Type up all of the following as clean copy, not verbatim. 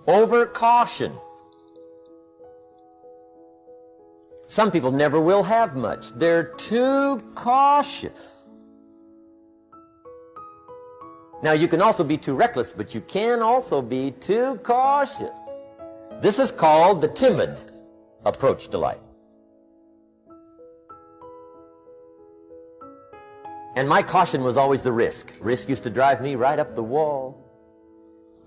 Over caution. Some people never will have much. They're too cautious. Now, you can also be too reckless, but you can also be too cautious. This is called the timid approach to life. And my caution was always the risk. Risk used to drive me right up the wall.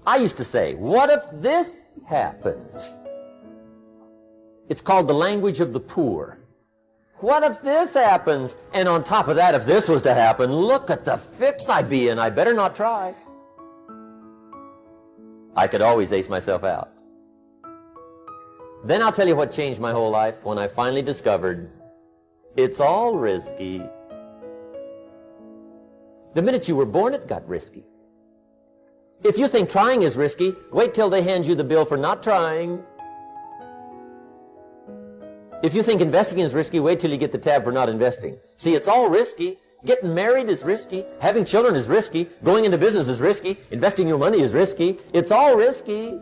I used to say, what if this happens? It's called the language of the poor. What if this happens? And on top of that, if this was to happen, look at the fix I'd be in. I better not try. I could always ace myself out. Then I'll tell you what changed my whole life when I finally discovered it's all risky. The minute you were born, it got risky. If you think trying is risky, wait till they hand you the bill for not trying. If you think investing is risky, wait till you get the tab for not investing. See, it's all risky. Getting married is risky. Having children is risky. Going into business is risky. Investing your money is risky. It's all risky.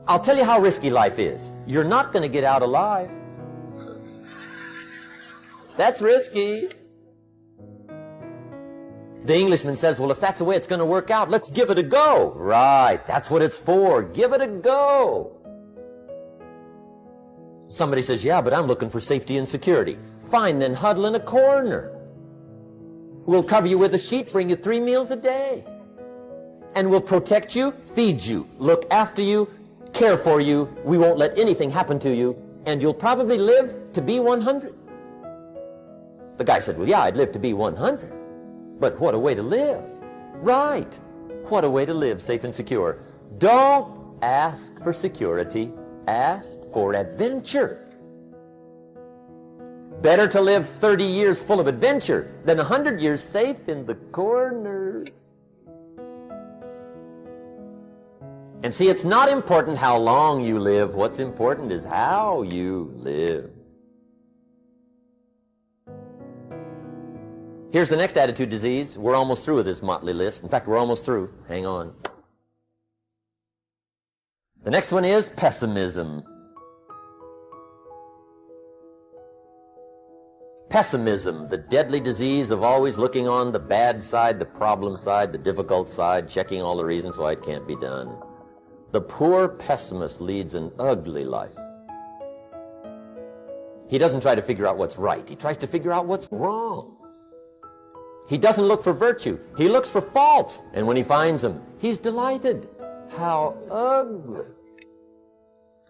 I'll tell you how risky life is. You're not going to get out alive. That's risky. The Englishman says, well, if that's the way it's going to work out, let's give it a go. Right, that's what it's for. Give it a go. Somebody says, yeah, but I'm looking for safety and security. Fine, then huddle in a corner. We'll cover you with a sheet, bring you 3 meals a day. And we'll protect you, feed you, look after you, care for you. We won't let anything happen to you. And you'll probably live to be 100. The guy said, well, yeah, I'd live to be 100. But what a way to live. Right. What a way to live, safe and secure. Don't ask for security. Ask for adventure. Better to live 30 years full of adventure than 100 years safe in the corner. And see, it's not important how long you live. What's important is how you live. Here's the next attitude disease. We're almost through with this motley list. In fact, we're almost through. Hang on. The next one is pessimism. Pessimism, the deadly disease of always looking on the bad side, the problem side, the difficult side, checking all the reasons why it can't be done. The poor pessimist leads an ugly life. He doesn't try to figure out what's right. He tries to figure out what's wrong. He doesn't look for virtue. He looks for faults. And when he finds them, he's delighted. How ugly.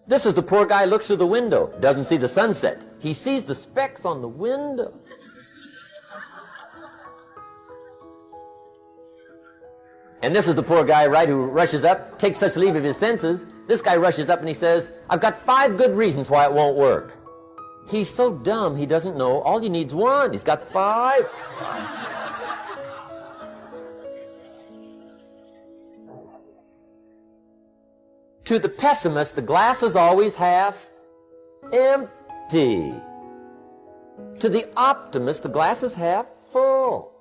This is the poor guy who looks through the window, doesn't see the sunset. He sees the specks on the window. And this is the poor guy, right, who rushes up, takes such leave of his senses. This guy rushes up and he says, I've got 5 good reasons why it won't work. He's so dumb he doesn't know all he needs 1. He's got 5. To the pessimist, the glass is always half empty. To the optimist, the glass is half full.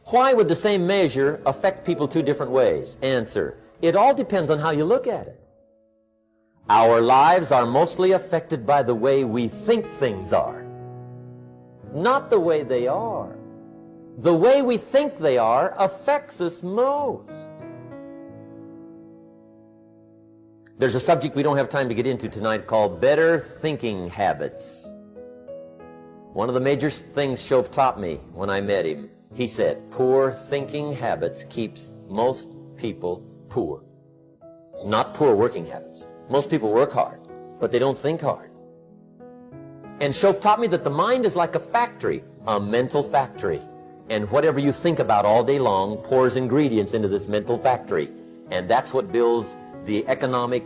Why would the same measure affect people 2 different ways? Answer, it all depends on how you look at it. Our lives are mostly affected by the way we think things are, not the way they are. The way we think they are affects us most. There's a subject we don't have time to get into tonight called better thinking habits. One of the major things Shove taught me when I met him, he said, poor thinking habits keeps most people poor. Not poor working habits. Most people work hard, but they don't think hard. And Shove taught me that the mind is like a factory, a mental factory. And whatever you think about all day long pours ingredients into this mental factory. And that's what builds the economic,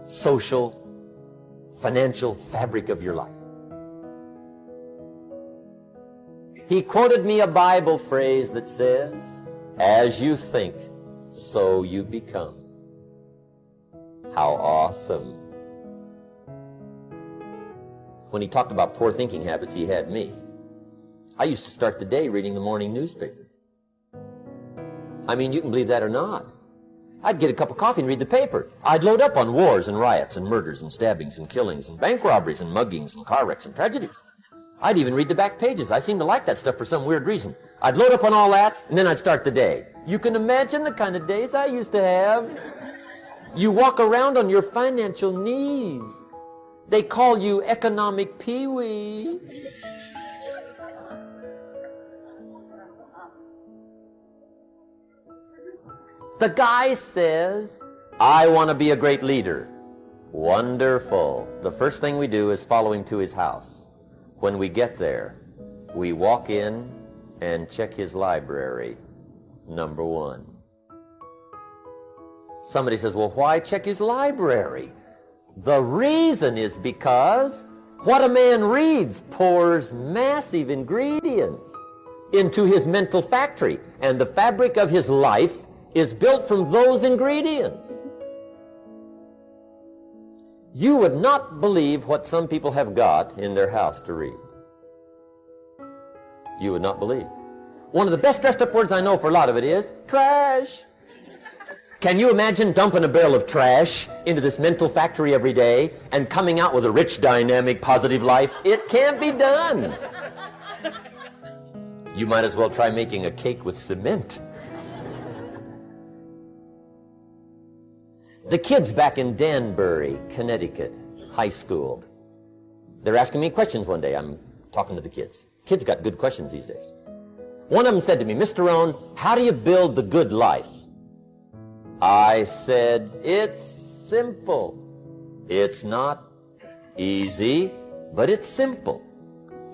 social, financial fabric of your life. He quoted me a Bible phrase that says, as you think, so you become. How awesome. When he talked about poor thinking habits, he had me. I used to start the day reading the morning newspaper. I mean, you can believe that or not. I'd get a cup of coffee and read the paper. I'd load up on wars and riots and murders and stabbings and killings and bank robberies and muggings and car wrecks and tragedies. I'd even read the back pages. I seem to like that stuff for some weird reason. I'd load up on all that, and then I'd start the day. You can imagine the kind of days I used to have. You walk around on your financial knees. They call you economic peewee. The guy says, I want to be a great leader. Wonderful. The first thing we do is follow him to his house. When we get there, we walk in and check his library, number one. Somebody says, well, why check his library? The reason is because what a man reads pours massive ingredients into his mental factory, and the fabric of his life is built from those ingredients. You would not believe what some people have got in their house to read. You would not believe. One of the best dressed up words I know for a lot of it is trash. Can you imagine dumping a barrel of trash into this mental factory every day and coming out with a rich, dynamic, positive life? It can't be done. You might as well try making a cake with cement. The kids back in Danbury, Connecticut, high school, they're asking me questions one day. I'm talking to the kids. Kids got good questions these days. One of them said to me, Mr. Rohn, how do you build the good life? I said, it's simple. It's not easy, but it's simple.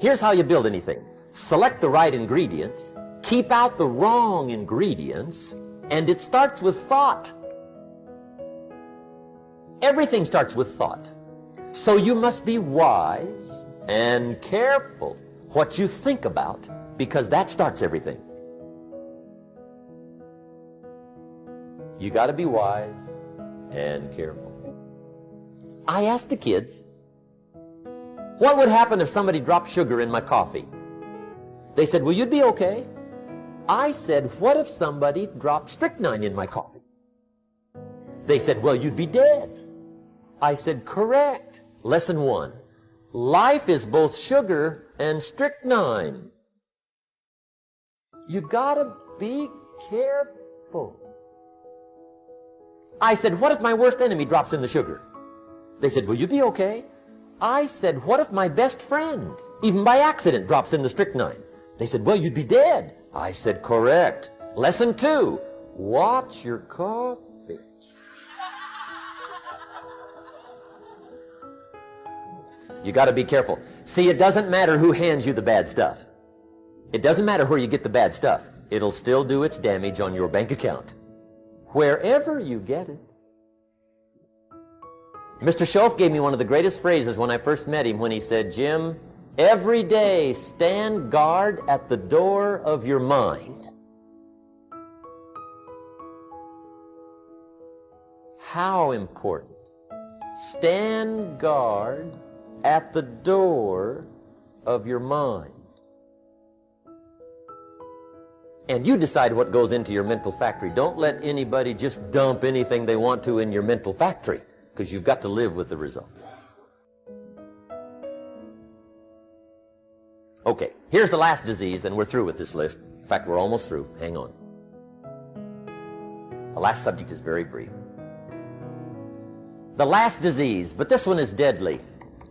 Here's how you build anything. Select the right ingredients, keep out the wrong ingredients, and it starts with thought. Everything starts with thought. So you must be wise and careful what you think about, because that starts everything. You got to be wise and careful. I asked the kids, what would happen if somebody dropped sugar in my coffee? They said, well, you'd be okay. I said, what if somebody dropped strychnine in my coffee? They said, well, you'd be dead. I said, correct. Lesson 1. Life is both sugar and strychnine. You gotta be careful. I said, what if my worst enemy drops in the sugar? They said, will you be okay? I said, what if my best friend, even by accident, drops in the strychnine? They said, well, you'd be dead. I said, correct. Lesson 2. Watch your coffee. You got to be careful. See, it doesn't matter who hands you the bad stuff. It doesn't matter where you get the bad stuff. It'll still do its damage on your bank account, wherever you get it. Mr. Schoaf gave me one of the greatest phrases when I first met him when he said, Jim, every day stand guard at the door of your mind. How important. Stand guard at the door of your mind. And you decide what goes into your mental factory. Don't let anybody just dump anything they want to in your mental factory, because you've got to live with the results. Okay, here's the last disease, and we're through with this list. In fact, we're almost through. Hang on. The last subject is very brief. The last disease, but this one is deadly.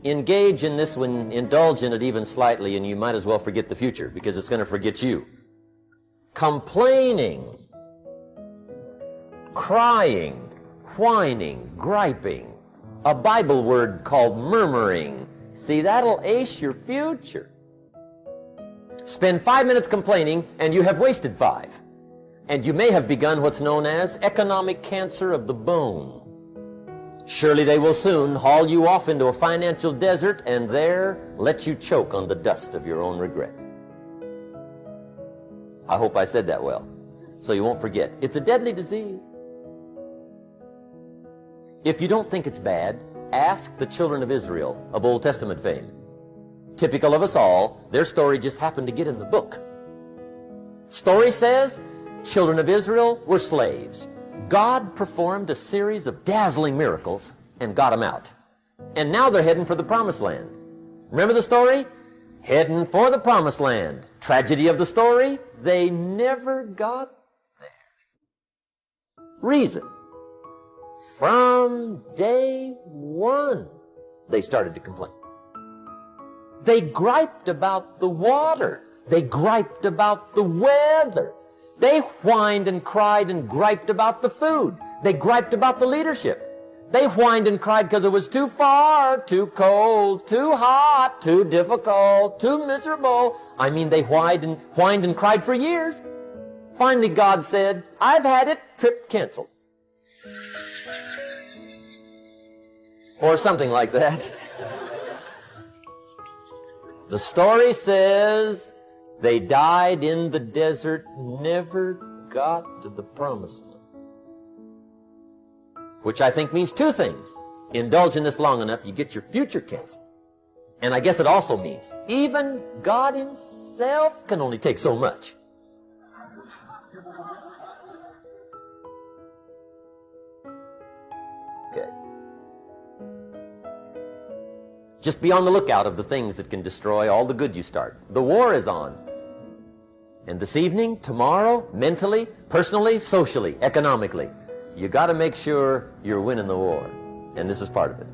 Engage in this one, indulge in it even slightly, and you might as well forget the future, because it's going to forget you. Complaining, crying, whining, griping, a Bible word called murmuring. See, that'll ace your future. Spend 5 minutes complaining, and you have wasted 5. And you may have begun what's known as economic cancer of the bone. Surely they will soon haul you off into a financial desert and there let you choke on the dust of your own regret. I hope I said that well, so you won't forget. It's a deadly disease. If you don't think it's bad, ask the children of Israel of Old Testament fame. Typical of us all, their story just happened to get in the book. Story says, children of Israel were slaves. God performed a series of dazzling miracles and got them out. And now they're heading for the promised land. Remember the story? Heading for the promised land. Tragedy of the story, they never got there. Reason. From day one, they started to complain. They griped about the water. They griped about the weather. They whined and cried and griped about the food. They griped about the leadership. They whined and cried because it was too far, too cold, too hot, too difficult, too miserable. I mean, they whined and cried for years. Finally, God said, I've had it, trip canceled. Or something like that. The story says they died in the desert, never got to the promised land. Which I think means two things. Indulge in this long enough, you get your future canceled. And I guess it also means even God himself can only take so much. Okay. Just be on the lookout of the things that can destroy all the good you start. The war is on. And this evening, tomorrow, mentally, personally, socially, economically, you got to make sure you're winning the war. And this is part of it.